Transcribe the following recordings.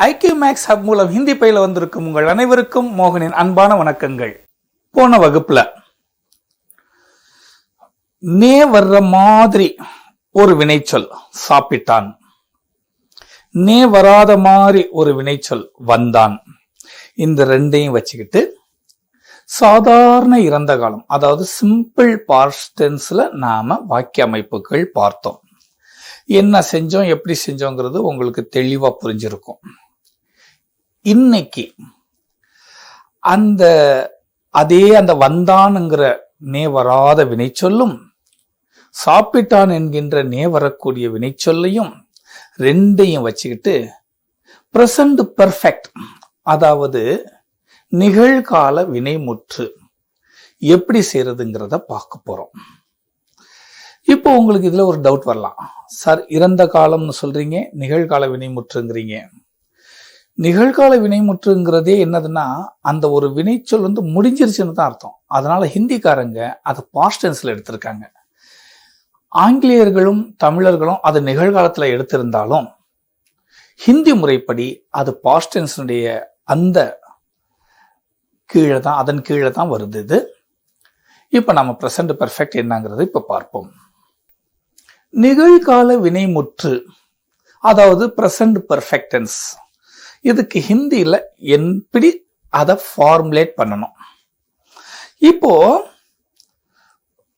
ஐக்கிய maths hub மூலம் ஹிந்தி பயில வந்திருக்கும் உங்கள் அனைவருக்கும் மோகனின் அன்பான வணக்கங்கள். போன வகுப்புல நே வர்ற மாதிரி ஒரு வினைச்சொல் சாப்பிட்டான், நே வராத மாதிரி ஒரு வினைச்சொல் வந்தான், இந்த ரெண்டையும் வச்சுக்கிட்டு சாதாரண இறந்த காலம், அதாவது சிம்பிள் பாஸ்ட் டென்ஸ்ல நாம வாக்கிய அமைப்புகள் பார்த்தோம். என்ன செஞ்சோம், எப்படி செஞ்சோங்கிறது உங்களுக்கு தெளிவா புரிஞ்சிருக்கும். இன்னைக்கு அந்த வந்தான்ங்கிற நே வராத வினைச்சொல்லும் சாப்பிட்டான் என்கின்ற நே வரக்கூடிய வினைச்சொல்லையும் ரெண்டையும் வச்சுக்கிட்டு பிரசன்ட் பெர்ஃபெக்ட், அதாவது நிகழ்கால வினைமுற்று எப்படி செய்யறதுங்கிறத பார்க்க போறோம். இப்போ உங்களுக்கு இதுல ஒரு டவுட் வரலாம், சார் இறந்த காலம்னு சொல்றீங்க, நிகழ்கால வினைமுற்றுங்கிறீங்க. நிகழ்கால வினைமுற்றுங்கிறதே என்னதுன்னா அந்த ஒரு வினைச்சொல் முடிஞ்சிருச்சுன்னு தான் அர்த்தம். அதனால ஹிந்திக்காரங்க அதை பாஸ்ட் டென்ஸ்ல எடுத்திருக்காங்க. ஆங்கிலேயர்களும் தமிழர்களும் அது நிகழ்காலத்துல எடுத்திருந்தாலும் ஹிந்தி முறைப்படி அது பாஸ்ட் டென்ஸுடைய அதன் கீழே தான் வருது. இது இப்ப நம்ம பிரசன்ட் பெர்ஃபெக்ட் என்னங்கிறது இப்ப பார்ப்போம். நிகழ்கால வினைமுற்று, அதாவது பிரசன்ட் பெர்ஃபெக்ட் டென்ஸ், இதுக்கு ஹிந்தியில எப்படி அதை ஃபார்முலேட் பண்ணணும். இப்போ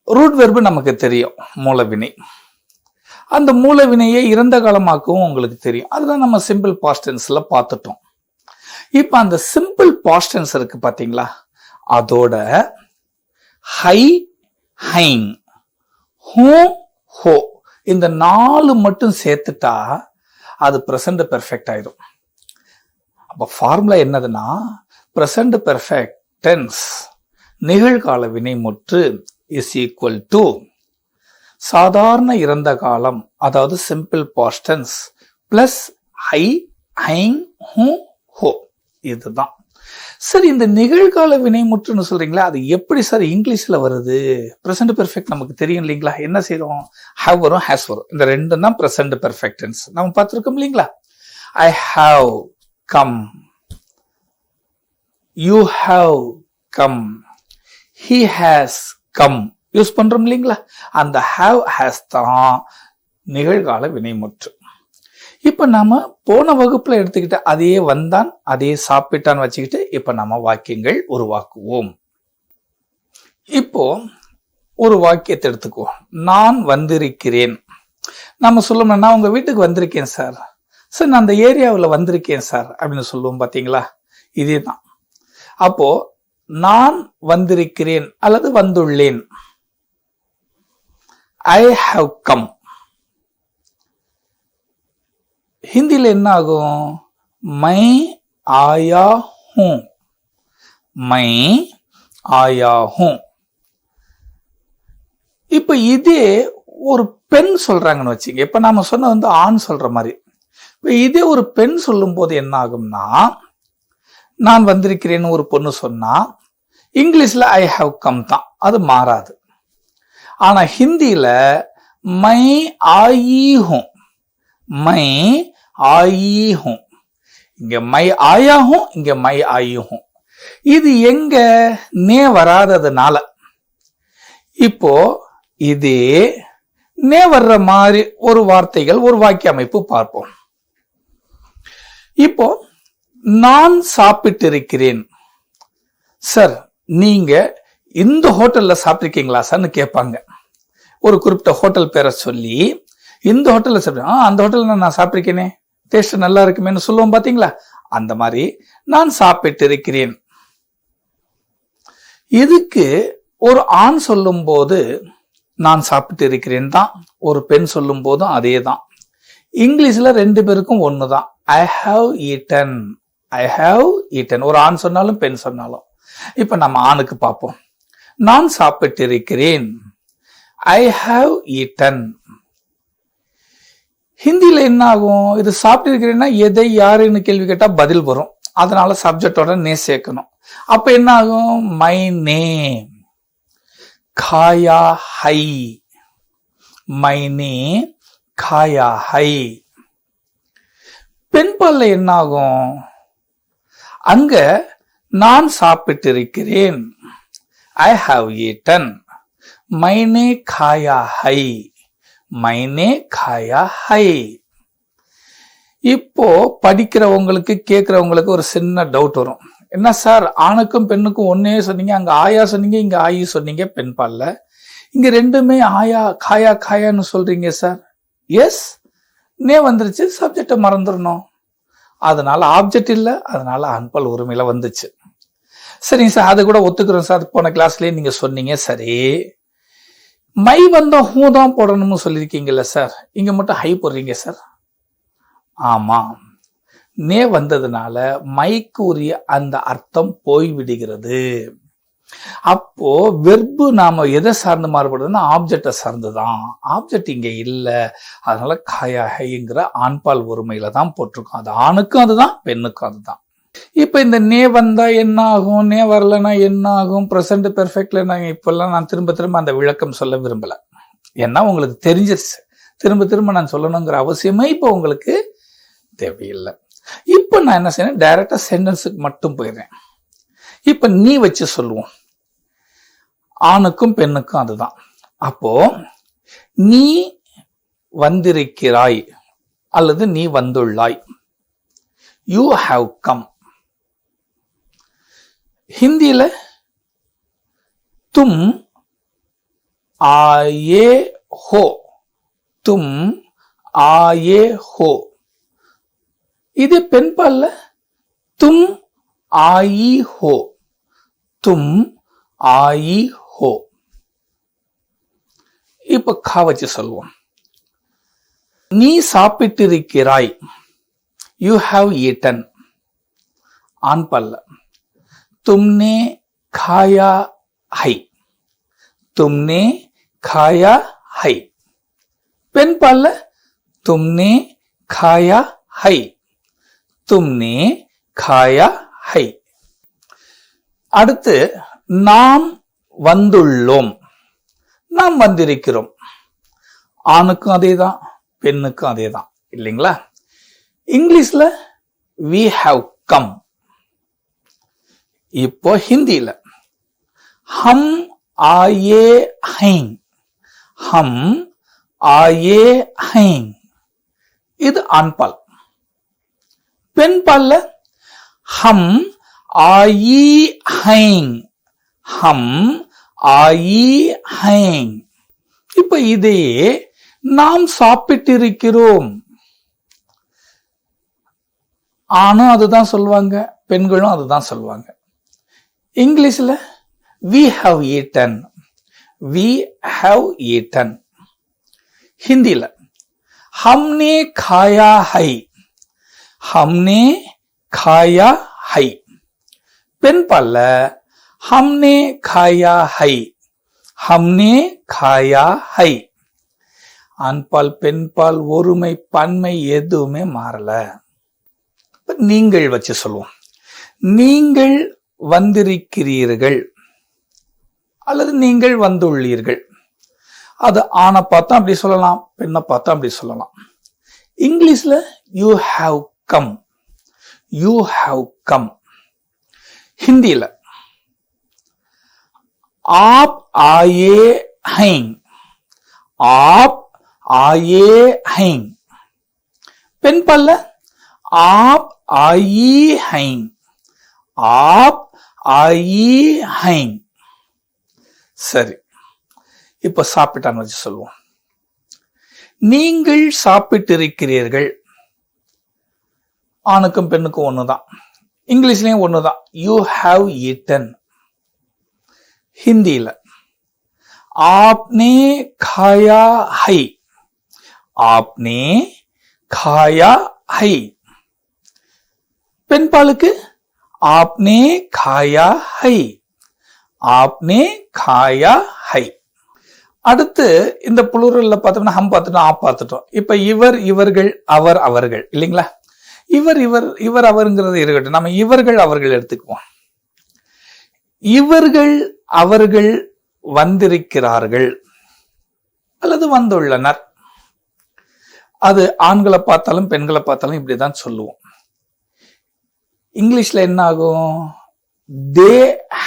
ரூட் வெர்பு நமக்கு தெரியும், மூலவினை. அந்த மூலவினையை இறந்த காலமாக்கவும் உங்களுக்கு தெரியும். அதுதான் நம்ம சிம்பிள் பாஸ்ட் டென்ஸ்ல பார்த்துட்டோம். இப்ப அந்த சிம்பிள் பாஸ்ட் டென்ஸ் இருக்கு பாத்தீங்களா, அதோட ஹை, ஹைங், ஹூ, ஹோ இந்த 4 மட்டும் சேர்த்துட்டா அது பிரசன்ட் பெர்ஃபெக்ட் ஆயிடும். அப்ப ஃபார்முலா என்னதுன்னா, பிரசன்ட் பெர்ஃபெக்ட் டென்ஸ் நிகழ்கால வினைமுற்று இஸ் ஈக்குவல் டு சாதாரண இறந்த காலம், அதாவது சிம்பிள் பாஸ்ட் டென்ஸ் பிளஸ் ஹை, ஹைங், ஹூ, ஹோ. இதுதான். சரி, இந்த நிகழ்கால வினைமுற்றுன்னு சொல்றீங்களா, அது எப்படி சார் இங்கிலீஷ்ல வருது? பிரசன்ட் பெர்ஃபெக்ட் நமக்கு தெரியும் இல்லைங்களா, என்ன செய்யறோம், ஹவ் வரும், ஹேஸ் வரும். இந்த ரெண்டும் தான் பிரசன்ட் பெர்ஃபெக்ட் டென்ஸ். நம்ம பார்த்திருக்கோம் இல்லைங்களா. I have come, you have come, he has come use பண்றோம் இல்லைங்களா. அந்த have has தான் நிகழ்கால வினைமுற்று. இப்ப நாம போன வகுப்புல எடுத்துக்கிட்ட அதே வந்தான், அதே சாப்பிட்டான் வச்சுக்கிட்டு இப்ப நாம வாக்கியங்கள் உருவாக்குவோம். இப்போ ஒரு வாக்கியத்தை எடுத்துக்குவோம். நான் வந்திருக்கிறேன். நம்ம சொல்லணும்னா, நான் உங்க வீட்டுக்கு வந்திருக்கேன் சார், சார் நான் அந்த ஏரியாவில் வந்திருக்கேன் சார் அப்படின்னு சொல்லுவோம் பாத்தீங்களா. இதே தான். அப்போ நான் வந்திருக்கிறேன் அல்லது வந்துள்ளேன், ஐ ஹவ் கம். ஹிந்தியில என்ன ஆகும், மை ஆயா ஹூ, மை ஆயா ஹூ. இப்ப இதே ஒரு பெண் சொல்றாங்கன்னு வச்சுங்க. இப்ப நாம சொன்ன ஆண் சொல்ற மாதிரி. இதே ஒரு பெண் சொல்லும் போது என்ன ஆகும்னா, நான் வந்திருக்கிறேன்னு ஒரு பொண்ணு சொன்னா இங்கிலீஷ்ல ஐ ஹவ் கம் தான், அது மாறாது. ஆனா ஹிந்தியில மை ஆயி ஹூம், மை ஆயி ஹூம், இங்க மை ஆயா ஹூம், இங்க மை ஆயி ஹூம். இது எங்க நே வராததுனால. இப்போ இதே நே வர்ற மாதிரி ஒரு வார்த்தைகள், ஒரு வாக்கிய அமைப்பு பார்ப்போம். இப்போ நான் சாப்பிட்டு இருக்கிறேன் சார், நீங்க இந்த ஹோட்டல்ல சாப்பிட்டிருக்கீங்களா சார்னு கேட்பாங்க. ஒரு குறிப்பிட்ட ஹோட்டல் பேரை சொல்லி இந்த ஹோட்டல்ல சாப்பிட்டேன், அந்த ஹோட்டல்ல நான் சாப்பிட்டிருக்கேனே, டேஸ்ட் நல்லா இருக்குமேன்னு சொல்லுவோம் பாத்தீங்களா. அந்த மாதிரி நான் சாப்பிட்டு இருக்கிறேன். இதுக்கு ஒரு ஆண் சொல்லும் போது நான் சாப்பிட்டு இருக்கிறேன் தான், ஒரு பெண் சொல்லும் போதும் அதே தான். இங்கிலீஷ்ல 2 பேருக்கும் ஒண்ணுதான், I have eaten, I have eaten. ஒரு ஆண் சொன்னாலும் பெண் சொன்னாலும். இப்ப நம்ம ஆணுக்கு பார்ப்போம். நான் சாப்பிட்டு இருக்கிறேன், ஐ ஹவ் ஈட்டன். ஹிந்தியில என்ன ஆகும், இது சாப்பிட்டு இருக்கிறேன்னா எதை யாருன்னு கேள்வி கேட்டா பதில் வரும். அதனால சப்ஜெக்டோட நே சேர்க்கணும். அப்ப என்ன ஆகும், மை நேம், காயா ஹை, மை நேம் காயா ஹை. பெண்பால்ல என்ன ஆகும்? அங்க நான் சாப்பிட்டிருக்கிறேன், ஐ ஹாவ் ஈட்டன், மைனே காயா ஹை, மைனே காயா ஹை. இப்போ படிக்கிறவங்களுக்கு கேட்கிறவங்களுக்கு ஒரு சின்ன டவுட் வரும். என்ன சார், ஆணுக்கும் பெண்ணுக்கும் ஒன்னே சொன்னீங்க, அங்க ஆயா சொன்னீங்க, இங்க ஆயி சொன்னீங்க பெண்பால்ல, இங்க ரெண்டுமே ஆயா காயா காயான்னு சொல்றீங்க சார். எஸ், நே வந்துருச்சு, சப்ஜெக்டை மறந்துடணும். அதனால ஆப்ஜெக்ட் இல்ல, அதனால ஆண்பால் உரிமையில வந்துச்சு. சரிங்க சார், அது கூட ஒத்துக்கிறோம் சார், போன கிளாஸ்லயே நீங்க சொன்னீங்க. சரி, மை வந்தா ஹூ தான் போடணும்னு சொல்லியிருக்கீங்கல்ல சார், இங்க மட்டும் ஹை போடுறீங்க சார். ஆமா, நே வந்ததுனால மைக்கு உரிய அந்த அர்த்தம் போய்விடுகிறது. அப்போ வெர்பு நாம எதை சார்ந்து மாறுபடுதுன்னா ஆப்ஜெக்டை சார்ந்துதான். ஆப்ஜெக்ட் இங்க இல்ல, அதனால காயா ஹைங்கிற ஆண்பால் ஒருமையில தான் போட்டிருக்கோம். அது ஆணுக்கும் அதுதான், பெண்ணுக்கும் அதுதான். இப்ப இந்த நே வந்தா என்ன ஆகும், நே வரலன்னா என்ன ஆகும், பிரசன்ட் பெர்ஃபெக்ட்ல இப்பெல்லாம் நான் திரும்ப திரும்ப அந்த விளக்கம் சொல்ல விரும்பல. ஏன்னா உங்களுக்கு தெரிஞ்சிருச்சு, திரும்ப திரும்ப நான் சொல்லணுங்கிற அவசியமே இப்ப உங்களுக்கு தேவையில்லை. இப்ப நான் என்ன செய்யறேன், டைரக்டா சென்டென்ஸுக்கு மட்டும் போயிடுறேன். இப்ப நீ வச்சு சொல்லுவோம், ஆணுக்கும் பெண்ணுக்கும் அதுதான். அப்போ நீ வந்திருக்கிறாய் அல்லது நீ வந்துள்ளாய், யூ ஹாவ் கம். ஹிந்தியில தும் ஆயே ஹோ, தும் ஆயே ஹோ. இது பெண்பால்ல தும் ஆயி ஹோ, தும் ஆயி ஹோ. இப்ப கா வச்சு சொல்லுவோம், நீ சாப்பிட்டிருக்கிறாய், யூ ஹாவ் ஈட்டன். ஆண்பால்ல तुमने खाया है, तुमने खाया है. பெண்பால்ல तुमने खाया है, तुमने खाया है. அடுத்து நாம் வந்துள்ளோம், நாம் வந்திருக்கிறோம். ஆணுக்கும் அதேதான், பெண்ணுக்கும் அதேதான், இல்லைங்களா? இங்கிலீஷ்ல we have come. இப்போ ஹிந்தியில ஹம் ஆயே ஹைங், ஹம் ஆயே ஹைங். இது ஆண்பால். பெண்பால்ல ஹம் ஆயி ஹைங், ஹம் ஆயி ஹைங். இப்ப இதையே நாம் சாப்பிட்டிருக்கிறோம், ஆணும் அதுதான் சொல்லுவாங்க, பெண்களும் அதுதான் சொல்லுவாங்க. இங்கிலீஷ்ல we have eaten, we have eaten. ஹிந்தியில हमने खाया है, हमने खाया है. பெண்பால்ல हमने खाया है, हमने खाया है. ஆண்பால் பெண்பால் ஒருமை பன்மை எதுவுமே மாறல. நீங்கள் வச்சு சொல்லுவோம், நீங்கள் வந்திருக்கிறீர்கள் அல்லது நீங்கள் வந்துள்ளீர்கள். அது ஆணை பார்த்தா அப்படி சொல்லலாம், பெண்ணை பார்த்தா அப்படி சொல்லலாம். இங்கிலீஷ்ல you have come, you have come. ஹிந்தியில आप आए हैं, आप आए हैं. பெண்பால்ல आप आई हैं, आप आई हैं. சரி, இப்ப சாப்பிட்டான்னு வச்சு சொல்லுவோம், நீங்கள் சாப்பிட்டிருக்கிறீர்கள். ஆணுக்கும் பெண்ணுக்கும் ஒண்ணுதான், இங்கிலீஷ்லயும் ஒண்ணுதான், யூ ஹாவ் ஈட்டன். ஹிந்தியில आपने खाया है, आपने खाया है. பெண்பாலுக்கு आपने खाया है, आपने खाया है. அடுத்து இந்த புளூரல்ல பார்த்தோம்னா ஹம் பார்த்துட்டோம், ஆப் பார்த்துட்டோம். இப்ப இவர் இவர்கள் அவர் அவர்கள், இல்லைங்களா? இவர் இவர் இவர் அவருங்கிறது இருக்கட்டும், நம்ம இவர்கள் அவர்கள் எடுத்துக்குவோம். இவர்கள் அவர்கள் வந்திருக்கிறார்கள் அல்லது வந்துள்ளனர். அது ஆண்களை பார்த்தாலும் பெண்களை பார்த்தாலும் இப்படிதான் சொல்லுவோம். இங்கிலீஷ்ல என்ன ஆகும்? They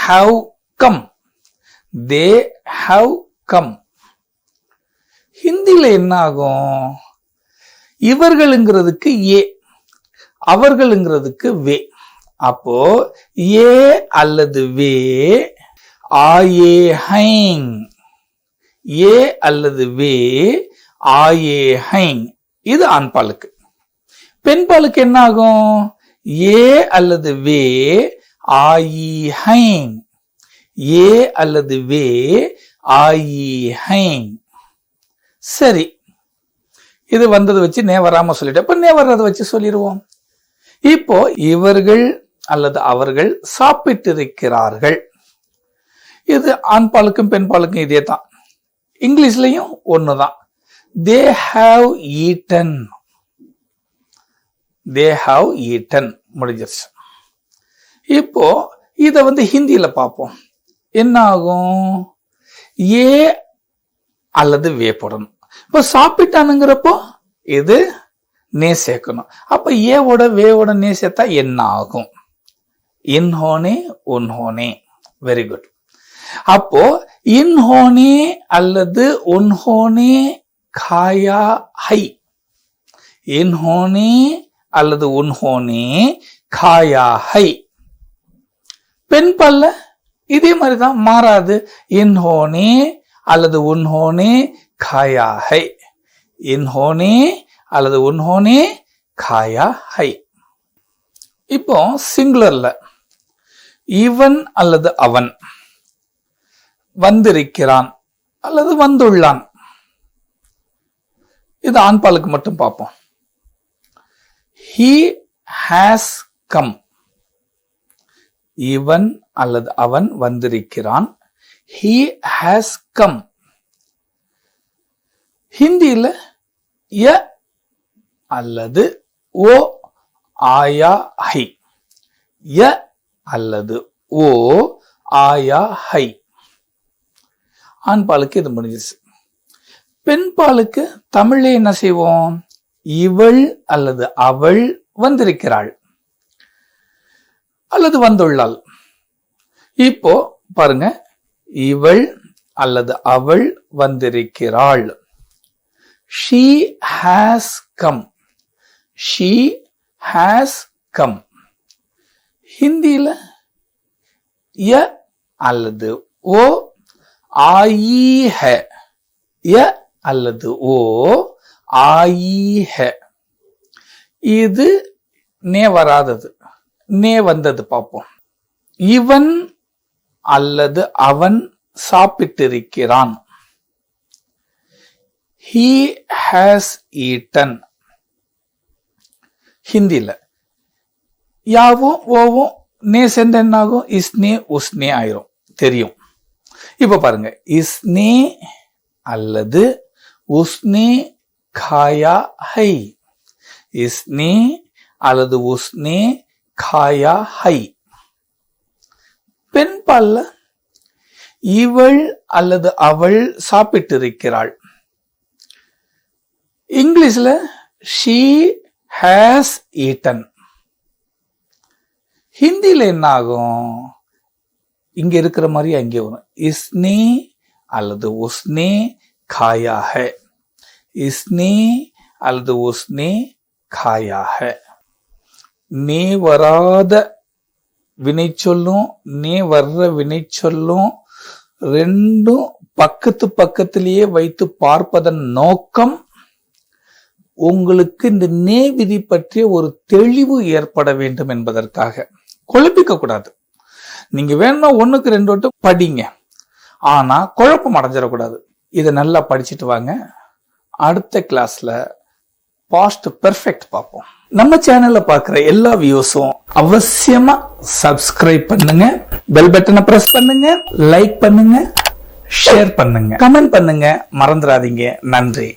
have come, they have come. ஹிந்தில என்ன ஆகும்? இவர்களுங்கிறதுக்கு ஏ, அவர்களுங்கிறதுக்கு வே. அப்போ ஏ அல்லது வே ஆயே ஹைங், ஏ அல்லது வே ஆயே ஹைங். இது ஆண்பாலுக்கு. பெண்பாலுக்கு என்ன ஆகும்? ஏ அல்லது வே ஆயி ஹைங், ஏ அல்லது வே ஆயி ஹைங். சரி, இது வந்ததை வச்சு நே வராம சொல்லிட்டு இப்ப நே வர்றதை வச்சு சொல்லிடுவோம். இப்போ இவர்கள் அல்லது அவர்கள் சாப்பிட்டிருக்கிறார்கள். இது ஆண்பாலுக்கும் பெண்பாலுக்கும் இதே தான். இங்கிலீஷ்லயும் ஒண்ணுதான். they have eaten, they have eaten முடிஞ்சிருச்சு. இப்போ இத ஹிந்தியில பார்ப்போம். என்ன ஆகும்? ஏ அல்லது வே போடணும். இப்போ சாப்பிட்டானுங்கிறப்போ இது நே சேர்க்கணும். அப்ப ஏவோட வேவோட நே சேர்த்தா என்ன ஆகும்? இன்ஹோனே உன்ஹோனே. Very good. அப்போ இன்ஹோனே அல்லது உன்ஹோனே காயா ஹை, இன்ஹோனே அல்லது உன்ஹோனே காயா ஹை. பெண்பால்ல இதே மாதிரிதான், மாறாது. இன்ஹோனே அல்லது உன்ஹோனே காயா ஹை, இன்ஹோனே அல்லது உன்ஹோனே காயா ஹை. இப்போ சிங்குலர்ல இவன் அல்லது அவன் வந்திருக்கிறான் அல்லது வந்துள்ளான். இது ஆண்பாலுக்கு மட்டும் பார்ப்போம். he has come, இவன் அல்லது அவன் வந்திருக்கிறான். he has come. ஹிந்தியில ய அல்லது ஓ ஆயா ஹை, ய அல்லது ஓ ஆயா ஹை. ஆண்பாலுக்கு இது முடிஞ்சிச்சு. பெண்பாலுக்கு தமிழ்ல என்ன செய்வோம்? இவள் அல்லது அவள் வந்திருக்கிறாள் அல்லது வந்துள்ளாள். இப்போ பாருங்க, இவள் அல்லது அவள் வந்திருக்கிறாள். she has come, she has come. ஹிந்தியில ய அல்லது ஓ ஆயி ஹை, ய அல்லது ஓ ஆயி ஹை. இது நே வராதது, நே வந்தது பார்ப்போம். இவன் அல்லது அவன் சாப்பிட்டிருக்கிறான். he has eaten. ஹிந்தில யாவும் ஓவும் நே சேர்ந்த என்ன ஆகும்? இஸ்னே உஸ்னே ஆயிரும், தெரியும். இப்ப பாருங்க, இஸ்னே அல்லது உஸ்னே காயா ஹை, இஸ்னே அல்லது உஸ்னே காயா ஹை. பெண்பால்ல இவள் அல்லது அவள் சாப்பிட்டிருக்கிறாள். இங்கிலீஷ்ல she has eaten. ஹிந்தியில என்ன ஆகும்? இங்க இருக்கிற மாதிரி அங்கே வரும். இஸ்னே அல்லது உஸ்னே காயா ஹை, இஸ்னே அல்லது உஸ்னே காயா ஹை. நே வராத வினை சொல்லும் நே வர்ற வினை சொல்லும் ரெண்டும் பக்கத்து பக்கத்திலேயே வைத்து பார்ப்பதன் நோக்கம் உங்களுக்கு இந்த நே விதி பற்றிய ஒரு தெளிவு ஏற்பட வேண்டும் என்பதற்காக. குழப்பிக்க கூடாது. நீங்க வேணும்னா 1க்கு 2 வட்டு படிங்க, ஆனா குழப்பம் அடைஞ்சிடக்கூடாது. இதை நல்லா படிச்சுட்டு வாங்க. அடுத்த கிளாஸ்ல பாஸ்ட் பெர்ஃபெக்ட் பார்ப்போம். நம்ம சேனல்ல பார்க்குற எல்லா வியூஸும் அவசியமா சப்ஸ்கிரைப் பண்ணுங்க, பெல் பட்டனை பிரஸ் பண்ணுங்க, லைக் பண்ணுங்க, ஷேர் பண்ணுங்க, கமெண்ட் பண்ணுங்க, மறந்துடாதீங்க. நன்றி.